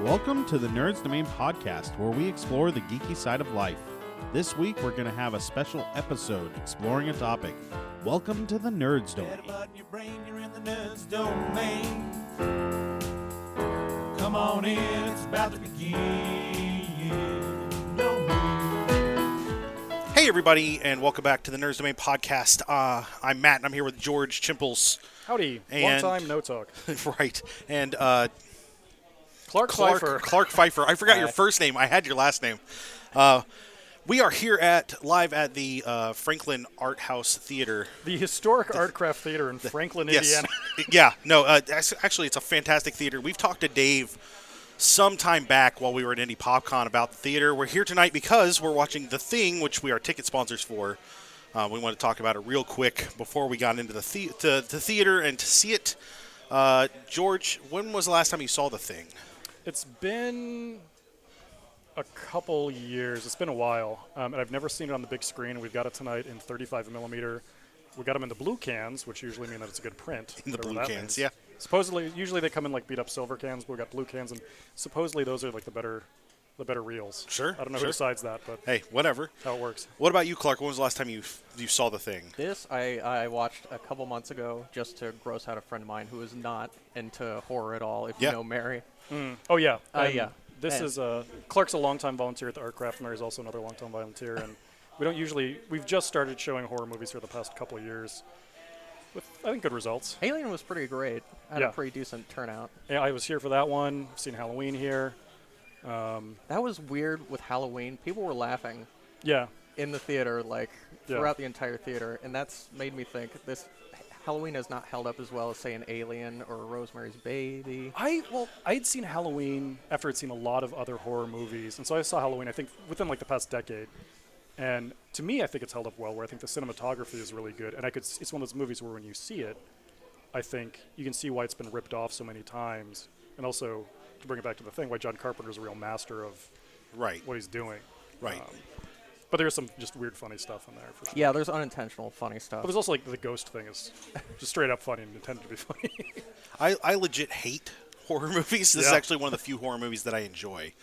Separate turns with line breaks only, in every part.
Welcome to the Nerds Domain podcast, where we explore the geeky side of life. This week, we're going to have a special episode exploring a topic. Welcome to the Nerds Domain.
Your brain, you're in the Nerds Domain. Come on in, it's about to begin.
Hey everybody, and welcome back to the Nerds Domain podcast. I'm Matt, and I'm here with George Chimples.
Howdy. Long time, no talk.
Right. And
Clark Pfeiffer.
Clark Pfeiffer. I forgot your first name. I had your last name. We are here live at the Franklin Art House Theater.
The historic Artcraft Theater in Franklin,
Yes.
Indiana.
Yeah. No, actually, it's a fantastic theater. We've talked to Dave some time back while we were at Indie PopCon about the theater. We're here tonight because we're watching The Thing, which we are ticket sponsors for. We want to talk about it real quick before we got into the theater and to see it. George, when was the last time you saw The Thing?
It's been a couple years. It's been a while. And I've never seen it on the big screen. We've got it tonight in 35 millimeter. We got them in the blue cans, which usually mean that it's a good print.
In the blue cans,
means.
yeah.
Supposedly, usually they come in like beat up silver cans, but we got blue cans, and supposedly those are like the better reels.
Sure.
I don't know
sure.
who decides that, but
Hey, whatever.
how it works.
What about you, Clark? When was the last time you saw The Thing?
This I watched a couple months ago just to gross out a friend of mine who is not into horror at all, if
Yeah.
you know Mary.
Oh, yeah.
Yeah.
This is Clark's a longtime volunteer at the Artcraft. Mary's also another longtime volunteer, and we've just started showing horror movies for the past couple of years with, I think, good results.
Alien was pretty great. Had
Yeah.
a pretty decent turnout.
Yeah, I was here for that one. I've seen Halloween here.
That was weird with Halloween. People were laughing
Yeah.
in the theater, like,
Yeah.
throughout the entire theater, and that's made me think this Halloween has not held up as well as, say, an Alien or Rosemary's Baby.
I'd seen Halloween after I'd seen a lot of other horror movies, and so I saw Halloween, I think, within like the past decade. And to me, I think it's held up well, where I think the cinematography is really good, and it's one of those movies where when you see it, I think you can see why it's been ripped off so many times, and also, to bring it back to The Thing, why John Carpenter's a real master of
Right.
what he's doing.
Right.
But there's some just weird, funny stuff in there, for sure.
Yeah, there's unintentional funny stuff.
But there's also, like, the ghost thing is just straight up funny and intended to be funny.
I legit hate horror movies. This is
Yeah.
actually one of the few horror movies that I enjoy.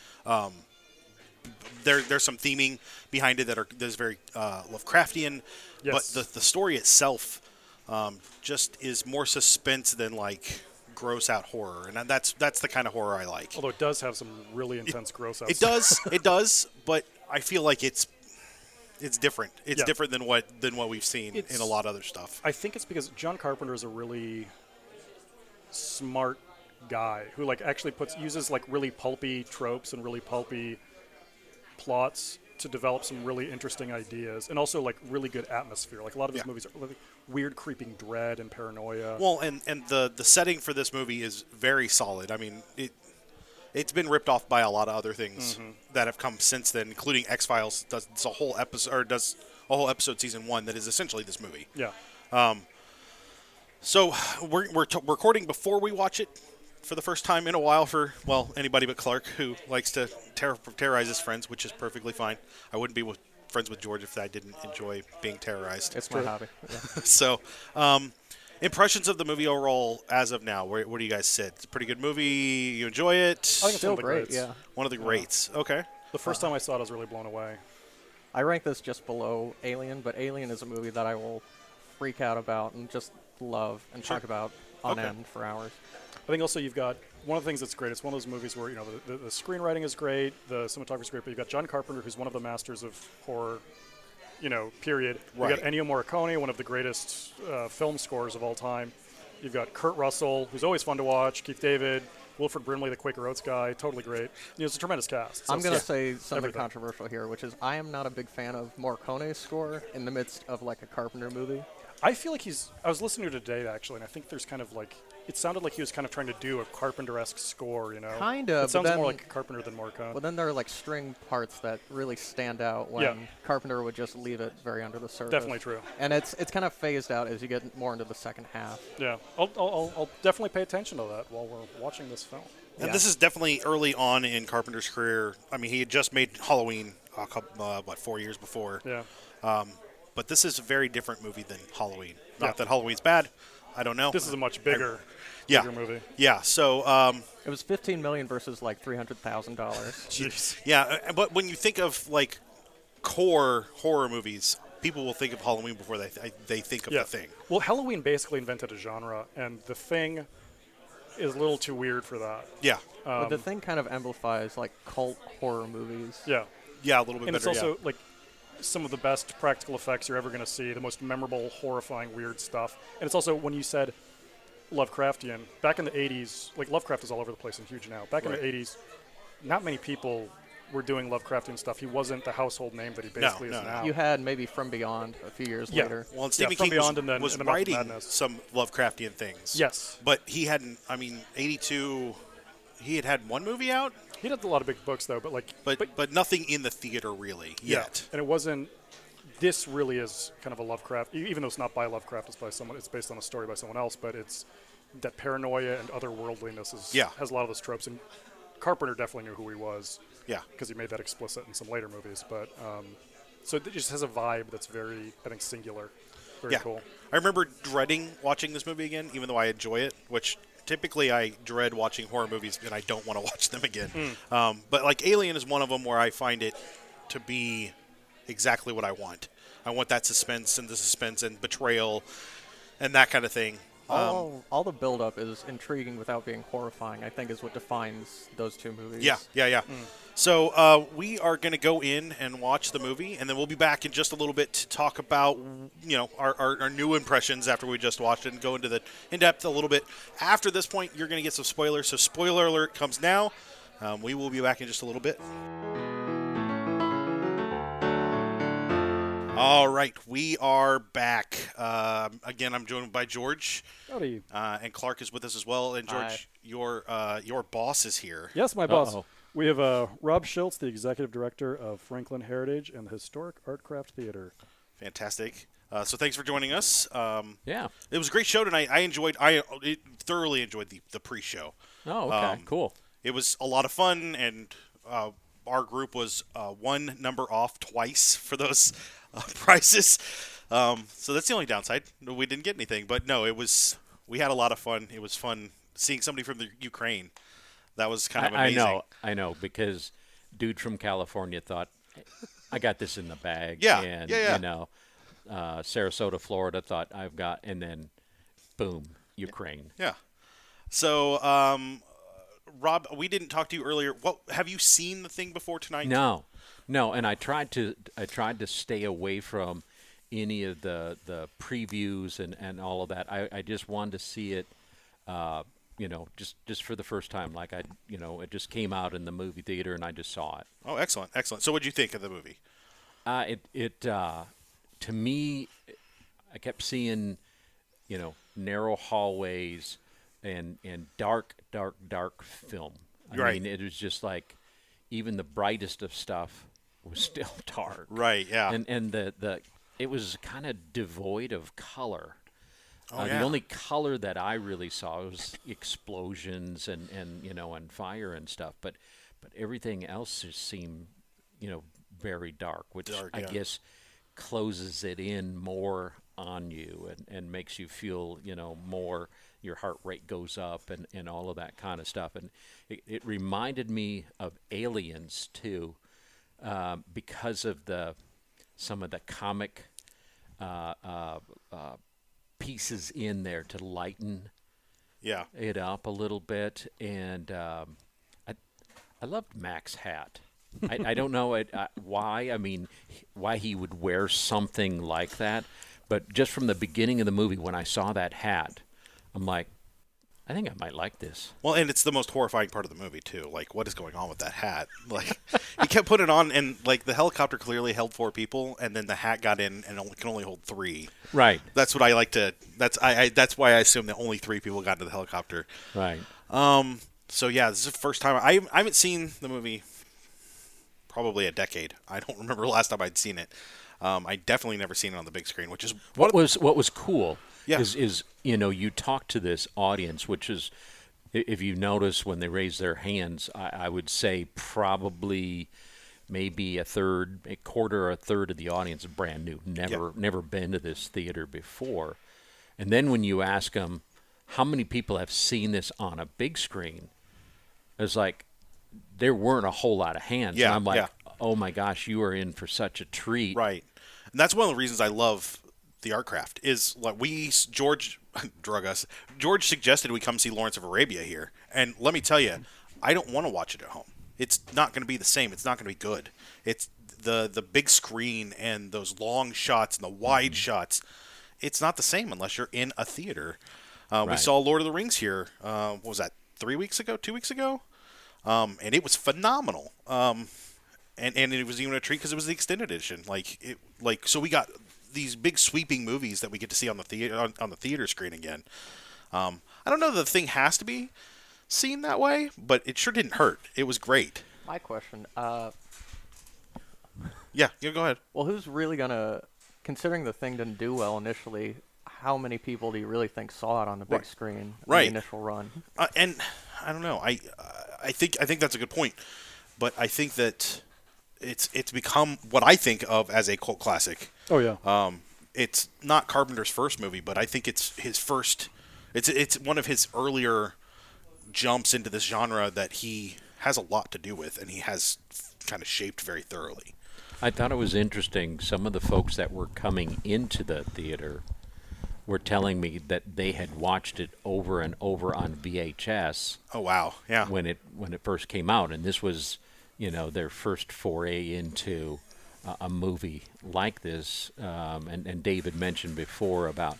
There's some theming behind it that's very Lovecraftian,
Yes.
but the story itself just is more suspense than like gross out horror, and that's the kind of horror I like.
Although it does have some really intense gross outs.
It does, but I feel like it's different. It's
Yeah.
different than what we've seen in a lot of other stuff.
I think it's because John Carpenter is a really smart guy who like actually uses like really pulpy tropes and really pulpy plots to develop some really interesting ideas, and also like really good atmosphere. Like a lot of his
Yeah.
movies are like weird creeping dread and paranoia.
Well, and the setting for this movie is very solid. I mean, it's been ripped off by a lot of other things that have come since then, including X-Files does a whole episode season 1 that is essentially this movie.
Yeah.
So we're recording before we watch it for the first time in a while for, well, anybody but Clark, who likes to terrorize his friends, which is perfectly fine. I wouldn't be friends with George if I didn't enjoy being terrorized.
It's my hobby. Yeah.
So, impressions of the movie overall as of now. Where do you guys sit? It's a pretty good movie. You enjoy it?
I think it's one
Still
of the
great,
greats.
yeah.
One of the greats. Okay.
The first time I saw it, I was really blown away.
I rank this just below Alien, but Alien is a movie that I will freak out about and just love and
Sure.
talk about on
Okay.
end for hours.
I think also you've got one of the things that's great. It's one of those movies where the screenwriting is great, the cinematography is great, but you've got John Carpenter, who's one of the masters of horror, period.
Right.
You've got Ennio Morricone, one of the greatest film scores of all time. You've got Kurt Russell, who's always fun to watch. Keith David, Wilford Brimley, the Quaker Oats guy, totally great. It's a tremendous cast. So
I'm going to
it's-
say something
everything.
controversial here, which is I am not a big fan of Morricone's score in the midst of like a Carpenter movie.
I feel like I was listening to it today, actually, and I think there's kind of like, it sounded like he was kind of trying to do a Carpenter-esque score,
Kinda,
It
but
sounds
then-
more like Carpenter than Morricone.
But then there are like string parts that really stand out when
Yeah.
Carpenter would just leave it very under the surface.
Definitely true.
And it's kind of phased out as you get more into the second half.
Yeah, I'll definitely pay attention to that while we're watching this film.
And
Yeah.
this is definitely early on in Carpenter's career. I mean, he had just made Halloween 4 years before.
Yeah.
But this is a very different movie than Halloween. Not that Halloween's bad. I don't know.
This is a much bigger,
Yeah.
bigger movie.
Yeah. So
It was $15 million versus like $300,000.
Jeez.
yeah, but when you think of like core horror movies, people will think of Halloween before they think of
Yeah.
The Thing.
Well, Halloween basically invented a genre, and The Thing is a little too weird for that.
Yeah.
But the thing kind of amplifies like cult horror movies.
Yeah.
Yeah, a little bit
And it's
better.
also like some of the best practical effects you're ever going to see, the most memorable, horrifying, weird stuff. And it's also, when you said Lovecraftian, back in the 80s, like Lovecraft is all over the place and huge now. Back in the 80s, not many people were doing Lovecraftian stuff. He wasn't the household name that he basically
no,
is
no.
now.
You had maybe From Beyond a few years
Yeah.
later.
Well, and Stephen
From
King
Beyond and then
was
and the Mouth of
writing
Madness.
some Lovecraftian things.
Yes.
But he hadn't. I mean, 82. He had one movie out,
He did a lot of big books, though,
but nothing in the theater really yet.
And it wasn't. This really is kind of a Lovecraft, even though it's not by Lovecraft. It's by someone. It's based on a story by someone else, but it's that paranoia and otherworldliness has a lot of those tropes. And Carpenter definitely knew who he was.
Yeah.
Because he made that explicit in some later movies, but so it just has a vibe that's very, I think, singular. Very cool.
I remember dreading watching this movie again, even though I enjoy it, which typically I dread watching horror movies and I don't want to watch them again. But like Alien is one of them where I find it to be exactly what I want. I want that suspense and betrayal and that kind of thing.
All the build-up is intriguing without being horrifying, I think, is what defines those two movies.
Yeah. So we are going to go in and watch the movie, and then we'll be back in just a little bit to talk about, our new impressions after we just watched it and go into the in-depth a little bit. After this point, you're going to get some spoilers, so spoiler alert comes now. We will be back in just a little bit. All right, we are back. Again, I'm joined by George.
Howdy.
And Clark is with us as well. And George, your boss is here.
Yes, my boss. We have Rob Schultz, the executive director of Franklin Heritage and the Historic Artcraft Theater.
Fantastic. So thanks for joining us.
Yeah.
It was a great show tonight. I thoroughly enjoyed the pre-show.
Oh, okay. Cool.
It was a lot of fun, and our group was one number off twice for those prices. So that's the only downside. We didn't get anything, but no, we had a lot of fun. It was fun seeing somebody from the Ukraine. That was kind of amazing.
I know, because dude from California thought, I got this in the bag.
Yeah,
And,
yeah.
Sarasota, Florida thought I've got, and then boom, Ukraine.
Yeah. So, Rob, we didn't talk to you earlier. Have you seen The Thing before tonight?
No, and I tried to stay away from any of the previews and all of that. I just wanted to see it, just for the first time. Like it just came out in the movie theater and I just saw it.
Oh, excellent. So, what did you think of the movie?
To me, I kept seeing, narrow hallways and dark film. I mean, it was just like even the brightest of stuff was still dark.
Right. Yeah.
And it was kind of devoid of color.
Oh,
The only color that I really saw was explosions and fire and stuff. But everything else just seemed, very dark, which I guess closes it in more on you and makes you feel, more, your heart rate goes up and all of that kind of stuff. And it reminded me of Aliens, too, because of some of the comic pieces in there to lighten it up a little bit. And I loved Mac's hat. I don't know why. I mean, why he would wear something like that. But just from the beginning of the movie, when I saw that hat, I'm like, I think I might like this.
Well, and it's the most horrifying part of the movie, too. Like, what is going on with that hat? Like, he kept putting it on, and, like, the helicopter clearly held 4 people, and then the hat got in and can only hold 3.
Right.
That's what I like to – that's why I assume that only 3 people got into the helicopter.
Right.
So, yeah, this is the first time – I haven't seen the movie probably a decade. I don't remember the last time I'd seen it. I definitely never seen it on the big screen, which is –
What was cool
Yeah.
is you talk to this audience, which is, if you notice when they raise their hands, I would say probably maybe a quarter or a third of the audience is brand new, never been to this theater before. And then when you ask them, how many people have seen this on a big screen? It's like there weren't a whole lot of hands.
Yeah,
and I'm like,
yeah.
oh my gosh, you are in for such a treat.
Right. And that's one of the reasons I love the art craft is like George drug us. George suggested we come see Lawrence of Arabia here. And let me tell you, I don't want to watch it at home. It's not going to be the same. It's not going to be good. It's the big screen and those long shots and the wide shots. It's not the same unless you're in a theater. We
Right.
saw Lord of the Rings here. What was that? 2 weeks ago? And it was phenomenal. And it was even a treat because it was the extended edition. So we got these big sweeping movies that we get to see on the theater screen again. I don't know that the thing has to be seen that way, but it sure didn't hurt. It was great.
My question,
Yeah, go ahead.
well, who's really going to, considering the thing didn't do well initially, how many people do you really think saw it on the big
Right.
screen in
Right.
the initial run?
And I don't know. I think that's a good point, but I think that it's become what I think of as a cult classic.
Oh yeah.
It's not Carpenter's first movie, but I think it's his first. It's one of his earlier jumps into this genre that he has a lot to do with, and he has kind of shaped very thoroughly.
I thought it was interesting. Some of the folks that were coming into the theater were telling me that they had watched it over and over on VHS
Oh wow, yeah,
when it first came out, and this was, their first foray into a movie like this. And David mentioned before about,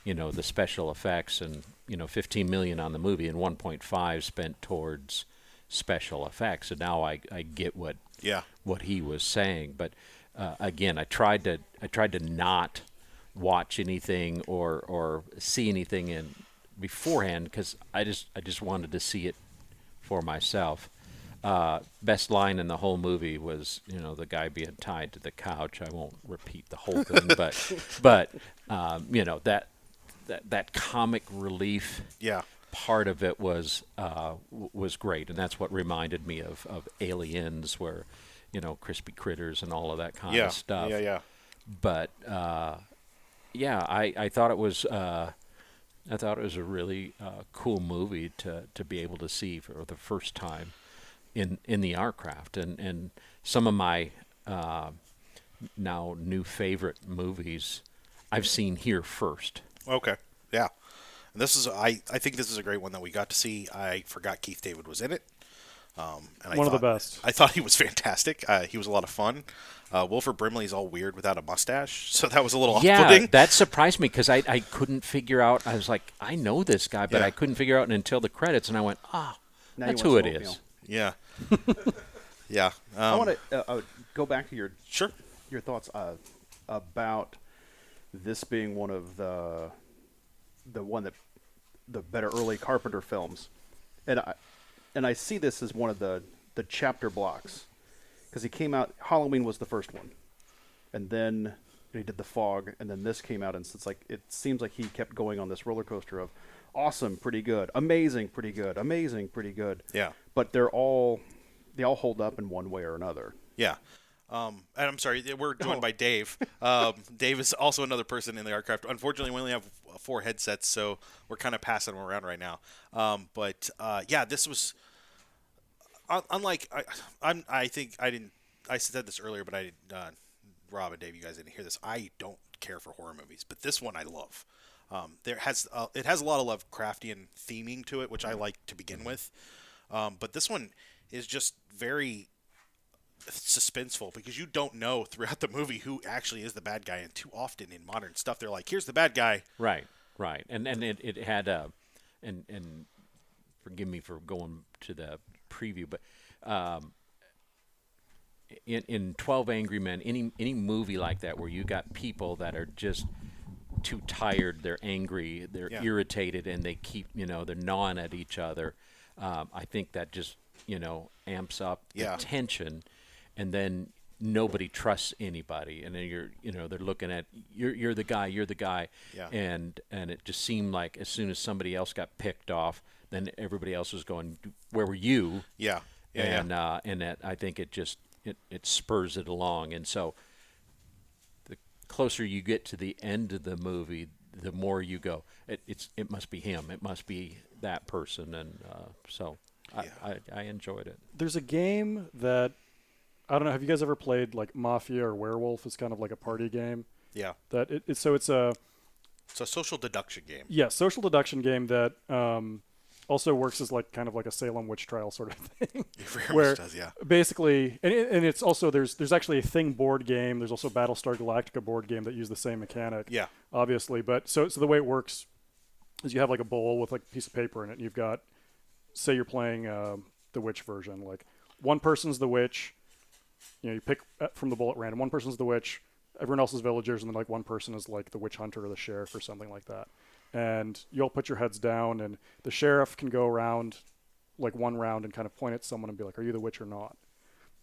the special effects and $15 million on the movie and 1.5 spent towards special effects. And now I get what he was saying. But again, I tried to not watch anything or see anything in beforehand because I just wanted to see it for myself. Best line in the whole movie was, the guy being tied to the couch. I won't repeat the whole thing, but that comic relief part of it was great, and that's what reminded me of Aliens, where crispy critters and all of that kind of stuff.
Yeah.
But I thought it was a really cool movie to be able to see for the first time in the art craft, and some of my now new favorite movies I've seen here first.
Okay, yeah. And this is I think this is a great one that we got to see. I forgot Keith David was in it. And
One of the best.
I thought he was fantastic. He was a lot of fun. Wilford Brimley's all weird without a mustache, so that was a little off-putting.
Yeah, that surprised me because I couldn't figure out. I was like, I know this guy, but I couldn't figure out until the credits, and I went, that's who it is.
Yeah. Yeah.
I want to go back to your thoughts about this being one of the better early Carpenter films, and I see this as one of the chapter blocks, because he came out. Halloween was the first one, and then he did The Fog, and then this came out, and it's like it seems like he kept going on this roller coaster of awesome, pretty good, amazing, pretty good, amazing, pretty good.
Yeah.
But they all hold up in one way or another.
Yeah. And I'm sorry, we're joined by Dave. Dave is also another person in the art craft. Unfortunately, we only have 4 headsets, so we're kind of passing them around right now. But this was unlike. I think I didn't. I said this earlier, but I didn't. Rob and Dave, you guys didn't hear this. I don't care for horror movies, but this one I love. It has a lot of Lovecraftian theming to it, which I like to begin with. But this one is just very suspenseful because you don't know throughout the movie who actually is the bad guy, and too often in modern stuff they're like, here's the bad guy.
Right. And it had and forgive me for going to the preview, but in 12 Angry Men, any movie like that where you got people that are just too tired, they're angry, they're irritated, and they keep, they're gnawing at each other. I think that just, amps up the tension, and then nobody trusts anybody, and then they're looking at you're the guy, and it just seemed like as soon as somebody else got picked off, then everybody else was going, where were you? And that I think it just it spurs it along, and so the closer you get to the end of the movie, the more you go, it must be him, it must be that person, and so I enjoyed it.
There's a game that I don't know. Have you guys ever played like Mafia or Werewolf? It's kind of like a party game.
Yeah.
That it's a
social deduction game.
yeah, social deduction game that also works as like kind of like a Salem witch trial sort of thing.
It very
where
much does, yeah.
basically, and it's also there's actually a Thing board game. There's also Battlestar Galactica board game that use the same mechanic.
Yeah.
Obviously, but so the way it works is you have like a bowl with like a piece of paper in it. And you've got, say you're playing the witch version. Like one person's the witch. You know, you pick from the bowl at random. One person's the witch. Everyone else is villagers, and then like one person is like the witch hunter or the sheriff or something like that. And you all put your heads down, and the sheriff can go around like one round and kind of point at someone and be like, "Are you the witch or not?"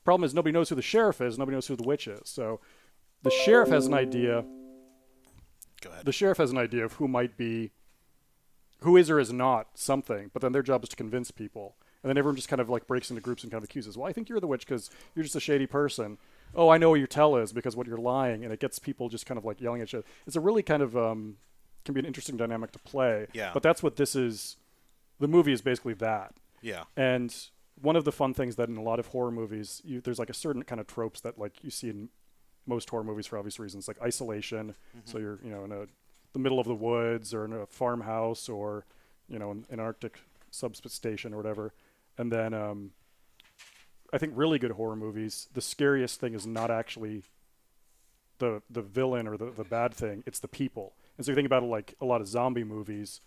Problem is, nobody knows who the sheriff is. Nobody knows who the witch is. So the sheriff has an idea.
Go ahead.
The sheriff has an idea of who might be, who is or is not something. But then their job is to convince people. And then everyone just kind of like breaks into groups and kind of accuses. Well, I think you're the witch because you're just a shady person. Oh, I know what your tell is because what you're lying, and it gets people just kind of like yelling at you. It's a really kind of can be an interesting dynamic to play.
Yeah.
But that's what this is. The movie is basically that.
Yeah.
And one of the fun things that in a lot of horror movies, there's like a certain kind of tropes that like you see in most horror movies for obvious reasons, like isolation.
Mm-hmm.
So you're in the middle of the woods or in a farmhouse or in an Arctic substation or whatever. And then I think really good horror movies, the scariest thing is not actually the villain or the bad thing, it's the people. And so you think about it like a lot of zombie movies,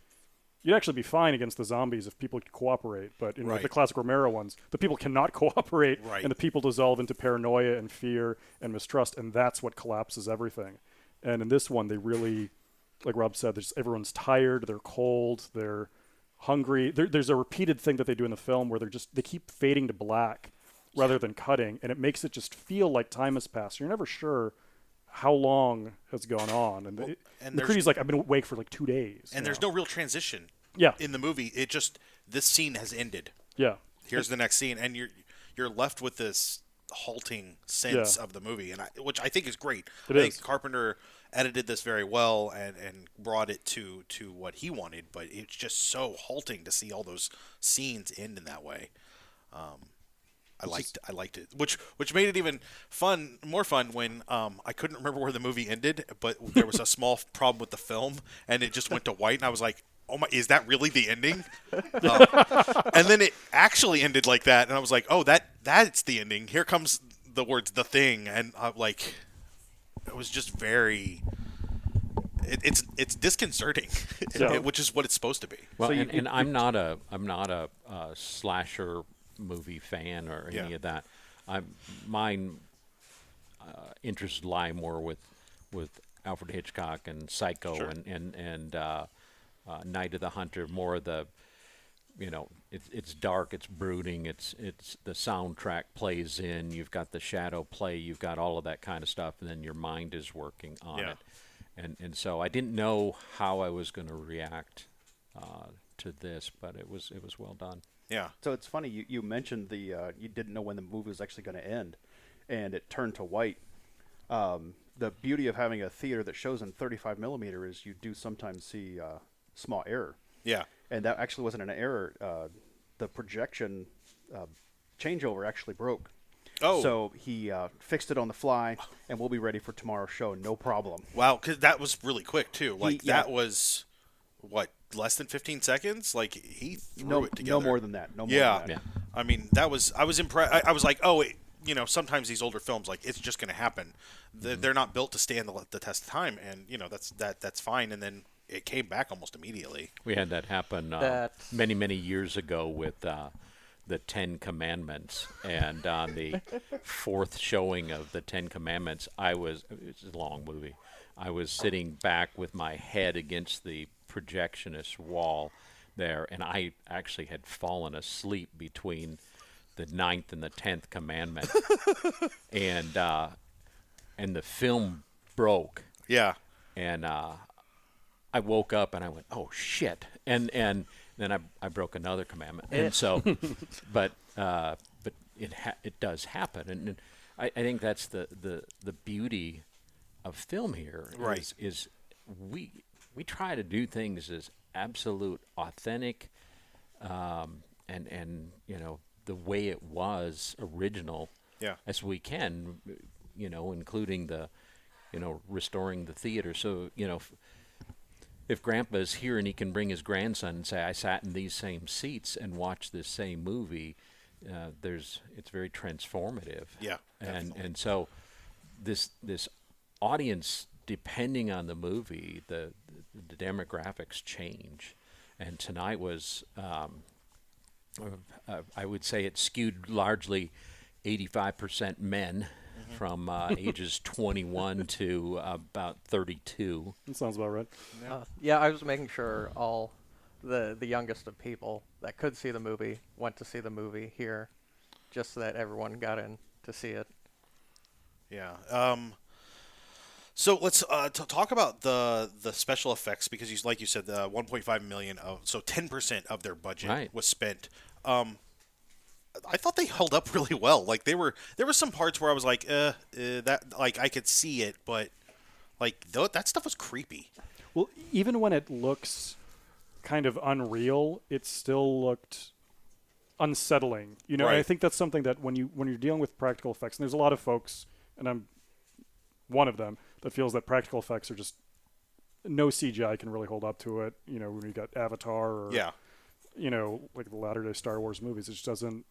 you'd actually be fine against the zombies if people could cooperate. But in like the classic Romero ones, the people cannot cooperate, and the people dissolve into paranoia and fear and mistrust, and that's what collapses everything. And in this one, they really, like Rob said, everyone's tired, they're cold, they're hungry. There's a repeated thing that they do in the film where they keep fading to black rather than cutting, and it makes it just feel like time has passed. You're never sure how long has gone on. And the crew's like, I've been awake for like 2 days.
And there's no real transition
Yeah.
in the movie. It just, this scene has ended.
Yeah.
Here's the next scene, and you're left with this halting sense of the movie, which I think is great. I think Carpenter edited this very well and brought it to what he wanted, but it's just so halting to see all those scenes end in that way. I liked it, which made it even more fun when I couldn't remember where the movie ended, but there was a small problem with the film, and it just went to white, and I was like, "Oh my, is that really the ending?" And then it actually ended like that, and I was like, "Oh, that's the ending. Here comes the words 'the thing," and like, it was just very. It's disconcerting, which is what it's supposed to be.
Well, and I'm not a slasher movie fan or any of that. Mine interests lie more with Alfred Hitchcock and Psycho and Night of the Hunter. More of the, it's dark, it's brooding, it's the soundtrack plays in. You've got the shadow play, you've got all of that kind of stuff, and then your mind is working on it. And so I didn't know how I was going to react to this, but it was well done.
Yeah.
So it's funny you mentioned you didn't know when the movie was actually going to end, and it turned to white. The beauty of having a theater that shows in 35 millimeter is you do sometimes see small error.
Yeah.
And that actually wasn't an error. The projection changeover actually broke.
Oh.
So he fixed it on the fly, and we'll be ready for tomorrow's show, no problem.
Wow, because that was really quick too. Like that was what, less than 15 seconds? Like he threw it together.
No more than that. No more than that.
Yeah. I mean, I was impressed. I was like, oh, sometimes these older films, like it's just going to happen. They're not built to stand the test of time, and that's fine. And then it came back almost immediately.
We had that happen many years ago with the Ten Commandments, and on the fourth showing of the Ten Commandments, it's a long movie. I was sitting back with my head against the projectionist wall there, and I actually had fallen asleep between the 9th and the 10th commandment, and the film broke.
Yeah.
And I woke up and I went, "Oh shit!" And then I broke another commandment. And so, but it does happen, and I think that's the beauty of film here.
Right.
Is we try to do things as absolute authentic, and the way it was original
Yeah.
as we can, including the restoring the theater. So if Grandpa's here and he can bring his grandson and say, I sat in these same seats and watched this same movie, it's very transformative.
Yeah,
and so this audience, depending on the movie, the demographics change. And tonight was, I would say it skewed largely 85% men from ages 21 to about 32.
That sounds about right.
Yeah, I was making sure all the youngest of people that could see the movie went to see the movie here, just so that everyone got in to see it.
Yeah. So let's talk about the special effects, because like you said, the 1.5 million so 10% of their budget was spent. I thought they held up really well. Like there were some parts where I was like, that, like, I could see it, but like that stuff was creepy.
Well, even when it looks kind of unreal, it still looked unsettling. And I think that's something that when you're dealing with practical effects, and there's a lot of folks, and I'm one of them, that feels that practical effects are just no CGI can really hold up to it. When you got Avatar or like the latter day Star Wars movies, it just doesn't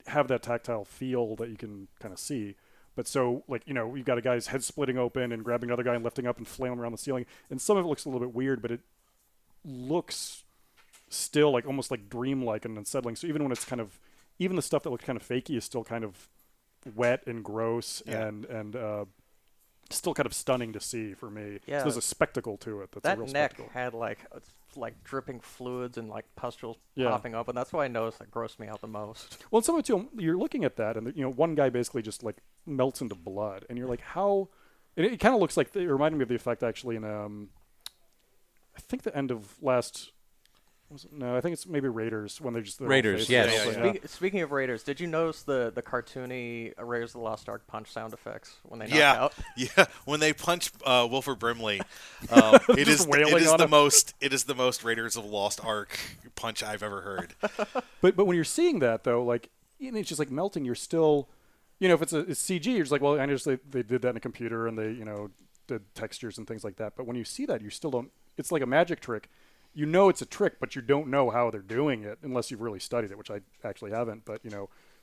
have that tactile feel that you can kind of see. But so, like, you've got a guy's head splitting open and grabbing another guy and lifting up and flailing around the ceiling, and some of it looks a little bit weird, but it looks still like almost like dreamlike and unsettling. So even when it's kind of, even the stuff that looks kind of fakey is still kind of wet and gross and still kind of stunning to see for me.
Yeah.
So there's a spectacle to it. That's
That
a real
neck
spectacle.
had like dripping fluids and like pustules popping up, and that's why I noticed that grossed me out the most.
Well, and some of it too, you're looking at that, and one guy basically just like melts into blood, and you're like, how? And it kind of looks like it reminded me of the effect actually in I think the end of last. No, I think it's maybe Raiders when they're just
Raiders, yes.
Speaking of Raiders, did you notice the cartoony Raiders of the Lost Ark punch sound effects when they knock out?
Yeah, when they punch Wilford Brimley, it is the most Raiders of the Lost Ark punch I've ever heard.
But when you're seeing that though, like it's just like melting. You're still, if it's CG, you're just like, well, I understand they did that in a computer and they did textures and things like that. But when you see that, you still don't. It's like a magic trick. It's a trick, but you don't know how they're doing it unless you've really studied it, which I actually haven't. But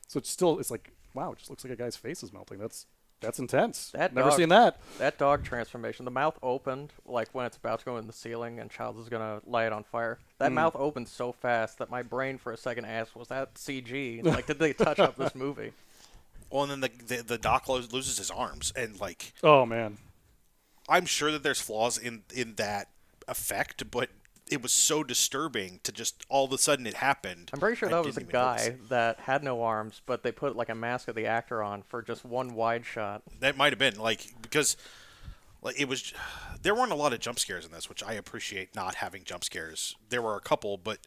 so it's like, wow, it just looks like a guy's face is melting. That's intense. Never seen that.
That dog transformation, the mouth opened like when it's about to go in the ceiling and Childs is gonna light it on fire. That mouth opened so fast that my brain for a second asked, "Was that CG? Like, did they touch up this movie?"
Well, and then the Doc loses his arms, and like,
oh man,
I'm sure that there's flaws in that effect, but it was so disturbing to just all of a sudden it happened.
I'm pretty sure that was a guy that had no arms, but they put like a mask of the actor on for just one wide shot.
That might have been because it was. There weren't a lot of jump scares in this, which I appreciate not having jump scares. There were a couple, but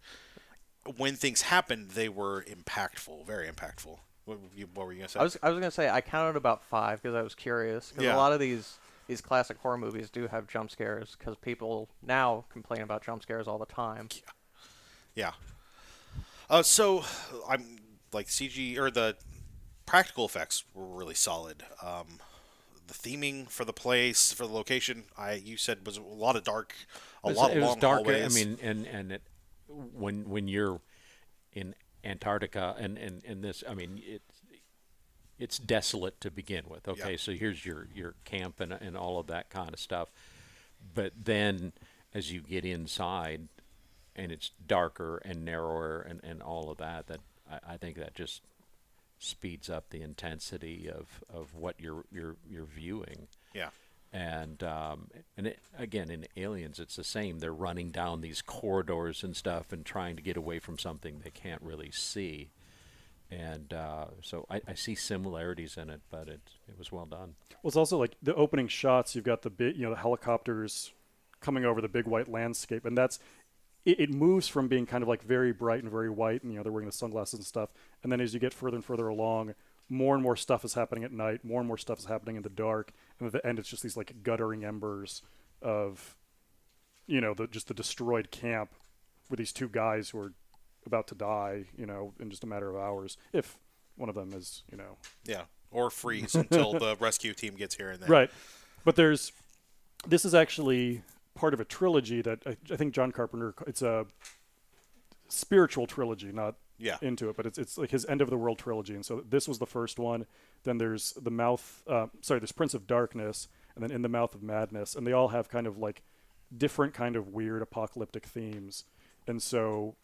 when things happened, they were impactful, very impactful. What were you gonna say?
I was gonna say I counted about 5 because I was curious. Because a lot of these classic horror movies do have jump scares because people now complain about jump scares all the time.
Yeah. So I'm like CG or the practical effects were really solid. The theming for the place, for the location, you said was a lot of dark, a lot of long
dark.
hallways.
I mean, and when you're in Antarctica and this, I mean, it's desolate to begin with. Okay, so here's your camp and all of that kind of stuff. But then as you get inside and it's darker and narrower and all of that, I think that just speeds up the intensity of what you're viewing.
Yeah.
And again, in Aliens, it's the same. They're running down these corridors and stuff and trying to get away from something they can't really see. And so I see similarities in it, but it was well done.
Well, it's also like the opening shots. You've got the big, the helicopters coming over the big white landscape, and it moves from being kind of like very bright and very white, and they're wearing the sunglasses and stuff. And then as you get further and further along, more and more stuff is happening at night. More and more stuff is happening in the dark, and at the end, it's just these like guttering embers of just the destroyed camp with these two guys who are about to die, in just a matter of hours, if one of them is,
Yeah, or freeze until the rescue team gets here and then.
Right. But this is actually part of a trilogy that I think John Carpenter, it's a spiritual trilogy, not into it, but it's like his End of the World trilogy. And so this was the first one. Then there's there's Prince of Darkness, and then In the Mouth of Madness. And they all have kind of like different kind of weird apocalyptic themes. And so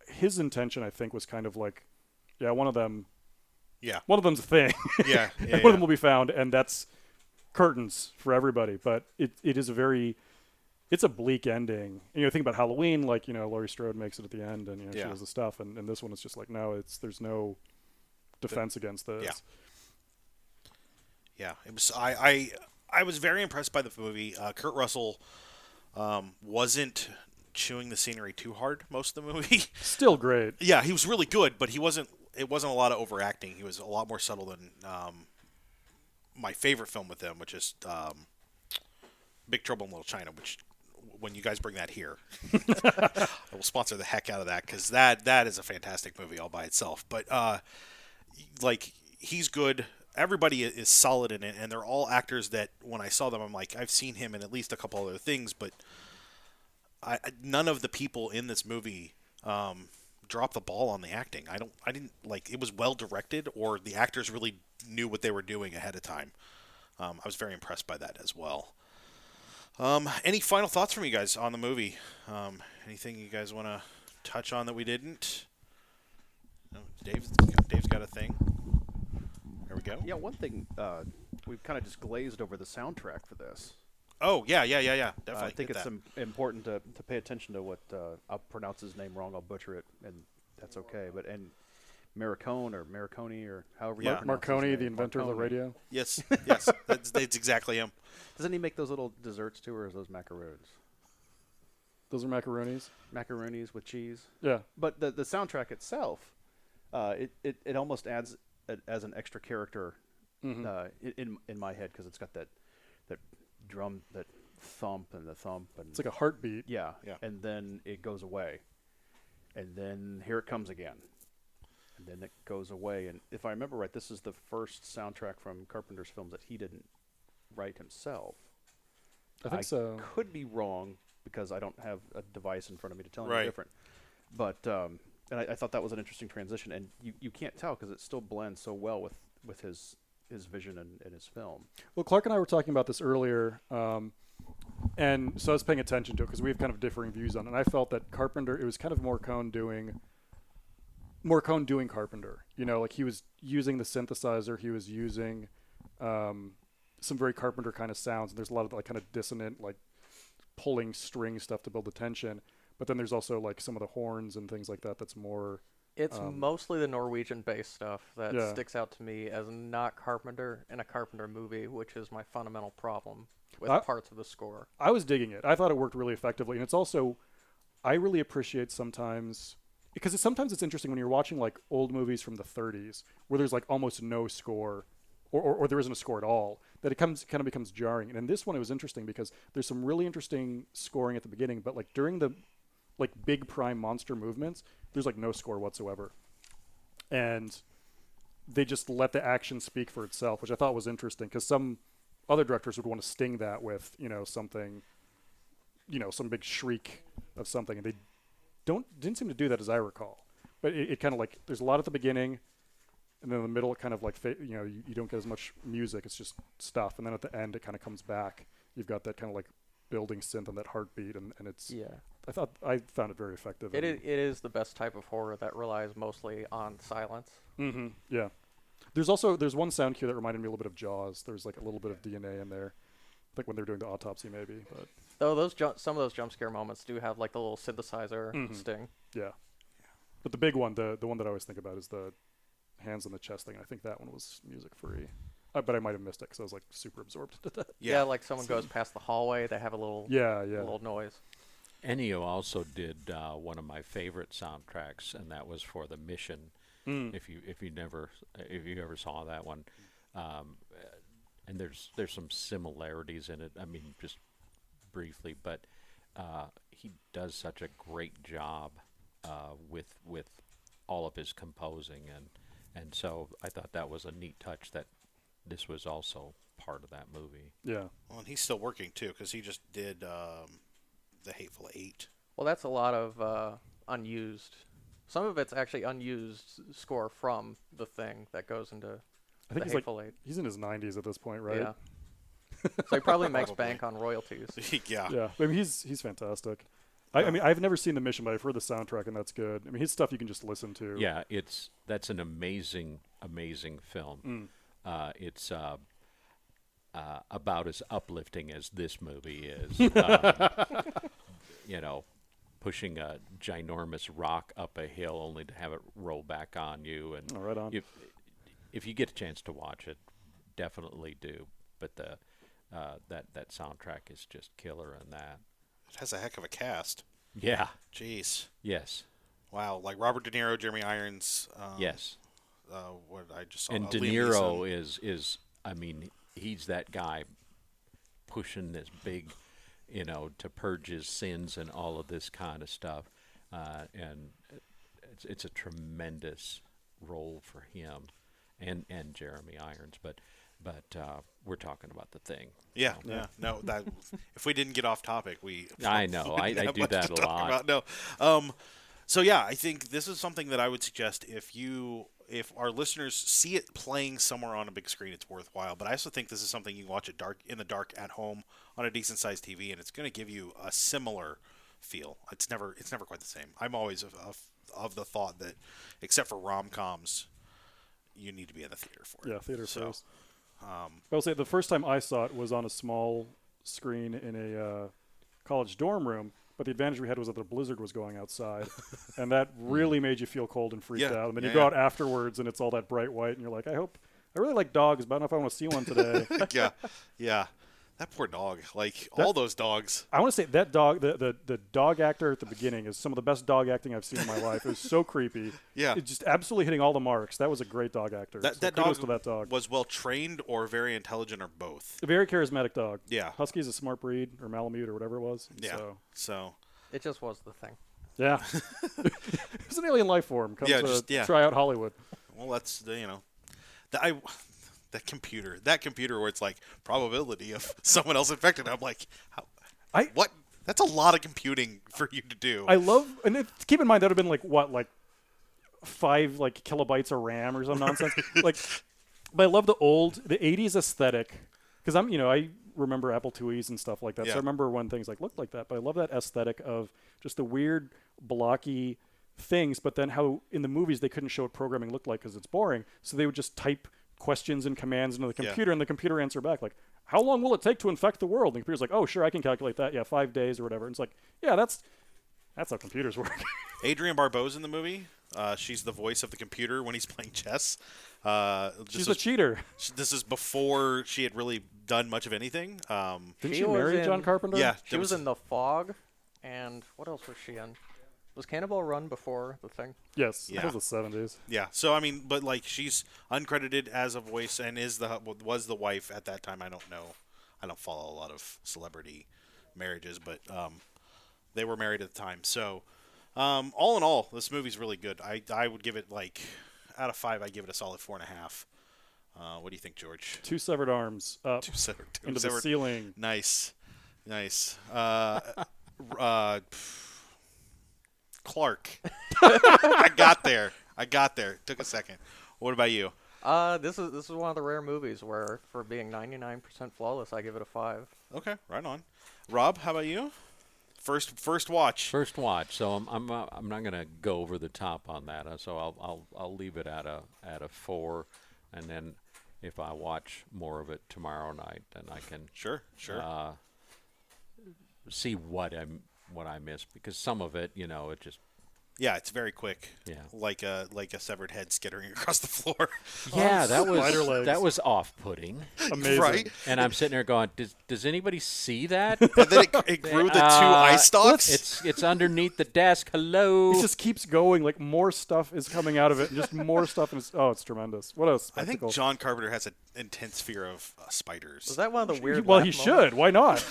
his intention, I think, was kind of like, one of them's a thing.
Yeah.
One of them will be found, and that's curtains for everybody. But it is it's a bleak ending. And, think about Halloween, like, Laurie Strode makes it at the end, and, she does the stuff. And this one is just like, no, there's no defense against this.
Yeah. Yeah. It was, I was very impressed by the movie. Kurt Russell wasn't chewing the scenery too hard most of the movie.
Still great.
Yeah, he was really good, but it wasn't a lot of overacting. He was a lot more subtle than my favorite film with him, which is Big Trouble in Little China, which when you guys bring that here, I will sponsor the heck out of that, because that is a fantastic movie all by itself. But he's good. Everybody is solid in it, and they're all actors that when I saw them, I'm like, I've seen him in at least a couple other things, but none of the people in this movie dropped the ball on the acting. I didn't it was well directed, or the actors really knew what they were doing ahead of time. I was very impressed by that as well. Any final thoughts from you guys on the movie? Anything you guys want to touch on that we didn't? No, Dave's got a thing. There we go.
Yeah, one thing we've kind of just glazed over the soundtrack for this.
Oh, yeah. Definitely.
I think it's important to pay attention to what I'll pronounce his name wrong. I'll butcher it, and that's okay. But Marconi or however you pronounce
Marconi,
his
the
name.
inventor of the radio.
Yes, that's exactly him.
Doesn't he make those little desserts too, or is those macaroons?
Those are macaronis.
Macaronis with cheese.
Yeah.
But the soundtrack itself, it almost adds as an extra character in my head, because it's got that drum, that thump, and
It's like a heartbeat.
yeah, and then it goes away, and then here it comes again, and then it goes away. And if I remember right, this is the first soundtrack from Carpenter's films that he didn't write himself.
I think so.
Could be wrong, because I don't have a device in front of me to tell me
Right.
different. But and I thought that was an interesting transition, and you can't tell, because it still blends so well with his vision and his film.
Well, Clark and I were talking about this earlier, and so I was paying attention to it because we have kind of differing views on it. And I felt that Carpenter, it was kind of Morricone doing Carpenter. Like he was using the synthesizer, he was using some very Carpenter kind of sounds. And there's a lot of like kind of dissonant, like pulling string stuff to build the tension. But then there's also like some of the horns and things like that. That's more.
It's mostly the Norwegian-based stuff that sticks out to me as not Carpenter in a Carpenter movie, which is my fundamental problem with parts of the score.
I was digging it. I thought it worked really effectively. And it's also, I really appreciate sometimes, because sometimes it's interesting when you're watching like old movies from the 30s where there's like almost no score, or there isn't a score at all, that it kind of becomes jarring. And in this one, it was interesting because there's some really interesting scoring at the beginning, but like during the like big prime monster movements, there's like no score whatsoever. And they just let the action speak for itself, which I thought was interesting, because some other directors would want to sting that with, something, some big shriek of something. And they didn't seem to do that, as I recall. But it kind of like, there's a lot at the beginning, and then in the middle, it kind of like, you don't get as much music. It's just stuff. And then at the end, it kind of comes back. You've got that kind of like building synth and that heartbeat, and it's...
Yeah.
I found it very effective.
It is the best type of horror that relies mostly on silence.
Mm-hmm. Yeah. There's one sound cue that reminded me a little bit of Jaws. There's like a little bit of DNA in there, like when they're doing the autopsy, maybe. But
though some of those jump scare moments do have like the little synthesizer sting.
Yeah. But the big one, the one that I always think about, is the hands on the chest thing. I think that one was music free. But I might have missed it because I was like super absorbed into that.
Yeah, like someone goes past the hallway, they have a little little noise.
Ennio also did one of my favorite soundtracks, and that was for The Mission. If you ever saw that one, and there's some similarities in it. I mean, just briefly, but he does such a great job with all of his composing, and so I thought that was a neat touch that this was also part of that movie.
Yeah.
Well, and he's still working too because he just did The Hateful Eight.
Well, that's a lot of unused. Some of it's actually unused score from The Thing that goes into
I think
The
he's
Hateful Eight.
he's in his 90s at this point, right?
Yeah. So he probably makes
Probably.
bank on royalties.
Yeah.
Yeah. I mean, he's fantastic. I mean, I've never seen The Mission, but I've heard the soundtrack, and that's good. I mean, his stuff you can just listen to.
Yeah, that's an amazing film. It's about as uplifting as this movie is. Pushing a ginormous rock up a hill only to have it roll back on you. And
Oh, right on.
if you get a chance to watch it, definitely do. But that soundtrack is just killer in that.
It has a heck of a cast.
Yeah.
Jeez.
Yes.
Wow. Like Robert De Niro, Jeremy Irons.
Yes.
What I just saw.
And De
Liam
Niro
Neeson.
is I mean, he's that guy pushing this big, to purge his sins and all of this kind of stuff. And it's a tremendous role for him and Jeremy Irons. But we're talking about The Thing.
Yeah. No, that if we didn't get off topic, we.
I know. I
have
do
much
that
to
a
talk
lot.
about. No. So yeah, I think this is something that I would suggest if our listeners see it playing somewhere on a big screen, it's worthwhile. But I also think this is something you can watch in the dark at home on a decent sized TV, and it's going to give you a similar feel. It's never quite the same. I'm always of the thought that, except for rom-coms, you need to be in the theater for it.
Yeah, theater
So,
first. I will say the first time I saw it was on a small screen in a college dorm room, but the advantage we had was that the blizzard was going outside, and that really made you feel cold and freaked
Yeah,
out. And then
yeah,
you go
yeah.
out afterwards, and it's all that bright white, and you're like, I really like dogs, but I don't know if I want to see one today.
yeah. That poor dog. Like all those dogs.
I want to say that dog, the dog actor at the beginning is some of the best dog acting I've seen in my life. It was so creepy.
Yeah.
It's just absolutely hitting all the marks. That was a great dog actor.
That
So
dog
kudos to that dog.
was well trained or very intelligent or both.
A very charismatic dog.
Yeah.
Husky's a smart breed, or Malamute, or whatever it was.
Yeah.
So,
It just was The Thing.
yeah. It's an alien life form. Come to try out Hollywood.
Well, that's that computer where it's like probability of someone else infected. I'm like, what? That's a lot of computing for you to do.
I love, and keep in mind that would have been like 5 kilobytes of RAM or some nonsense. But I love the 80s aesthetic because I remember Apple IIes and stuff like that.
Yeah.
So I remember when things looked like that. But I love that aesthetic of just the weird blocky things. But then how in the movies they couldn't show what programming looked like because it's boring. So they would just type questions and commands into the computer, and the computer answer back like, how long will it take to infect the world? And the computer's like, oh, sure, I can calculate that. Yeah, 5 days or whatever. And it's like, yeah, that's how computers work.
Adrienne Barbeau's in the movie. She's the voice of the computer when he's playing chess.
She's a cheater.
This is before she had really done much of anything.
Didn't
She
she
was
marry John
in-
Carpenter?
Yeah.
She was in The Fog, and what else was she in? Was Cannonball Run before The Thing?
Yes.
Yeah.
That was the 70s.
Yeah. So I mean, but she's uncredited as a voice and was the wife at that time. I don't know. I don't follow a lot of celebrity marriages, but they were married at the time. So all in all, this movie's really good. I would give it out of 5, I give it a solid 4.5. What do you think, George?
2 severed arms up
Two
into the
severed-
ceiling.
Nice. Clark. I got there. Took a second. What about you?
This is one of the rare movies where, for being 99% flawless, I give it a 5.
Okay, right on. Rob, how about you? First watch.
First watch. So I'm not gonna go over the top on that. So I'll leave it at a 4, and then if I watch more of it tomorrow night, then I can
Sure.
see what I missed, because some of it, it just
Yeah, it's very quick.
Yeah.
Like a severed head skittering across the floor.
yeah,
spider legs.
that was off-putting.
Amazing.
Right?
And I'm sitting there going, does anybody see that?
And then it grew the 2 eye stalks.
It's underneath the desk. Hello.
It just keeps going. More stuff is coming out of it, and just more stuff. And it's tremendous. What a
I
spectacle.
think John Carpenter has an intense fear of spiders.
Was that one of the weird?
Well,
laugh
he
moments?
should. Why not?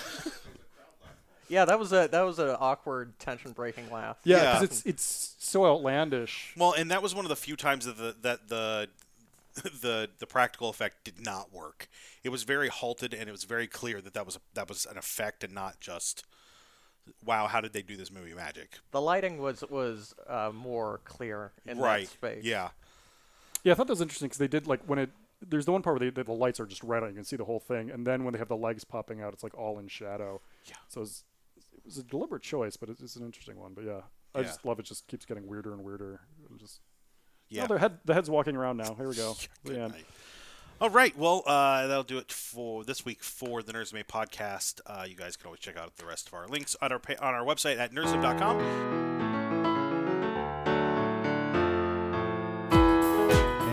Yeah, that was an awkward, tension-breaking laugh.
Yeah,
Yeah.
because it's so outlandish.
Well, and that was one of the few times that the practical effect did not work. It was very halted, and it was very clear that was an effect and not just, wow, how did they do this movie magic?
The lighting was more clear in
Right.
that space.
Yeah.
Yeah, I thought that was interesting because they did like when it. There's the one part where the lights are just red and you can see the whole thing, and then when they have the legs popping out, it's like all in shadow.
Yeah.
So it was a deliberate choice, but it's an interesting one. But yeah, I just love it. Just keeps getting weirder and weirder.
Yeah.
Oh, the head's walking around now. Here we go.
Good
The end.
night. All right. Well, that'll do it for this week for the Nerds Made podcast. You guys can always check out the rest of our links on our website at nerdsdom.com.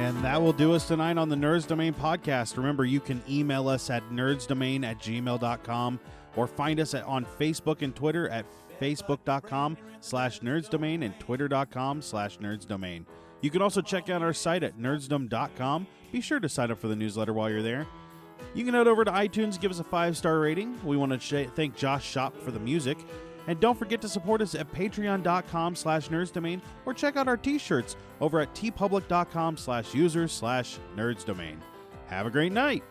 And that will do us tonight on the Nerds Domain podcast. Remember, you can email us at nerdsdomain@gmail.com or find us on Facebook and Twitter at facebook.com/nerdsdomain and twitter.com/nerdsdomain. You can also check out our site at nerdsdom.com. Be sure to sign up for the newsletter while you're there. You can head over to iTunes and give us a 5-star rating. We want to thank Josh Shop for the music. And don't forget to support us at patreon.com/nerdsdomain or check out our t-shirts over at tpublic.com/users/nerdsdomain. Have a great night.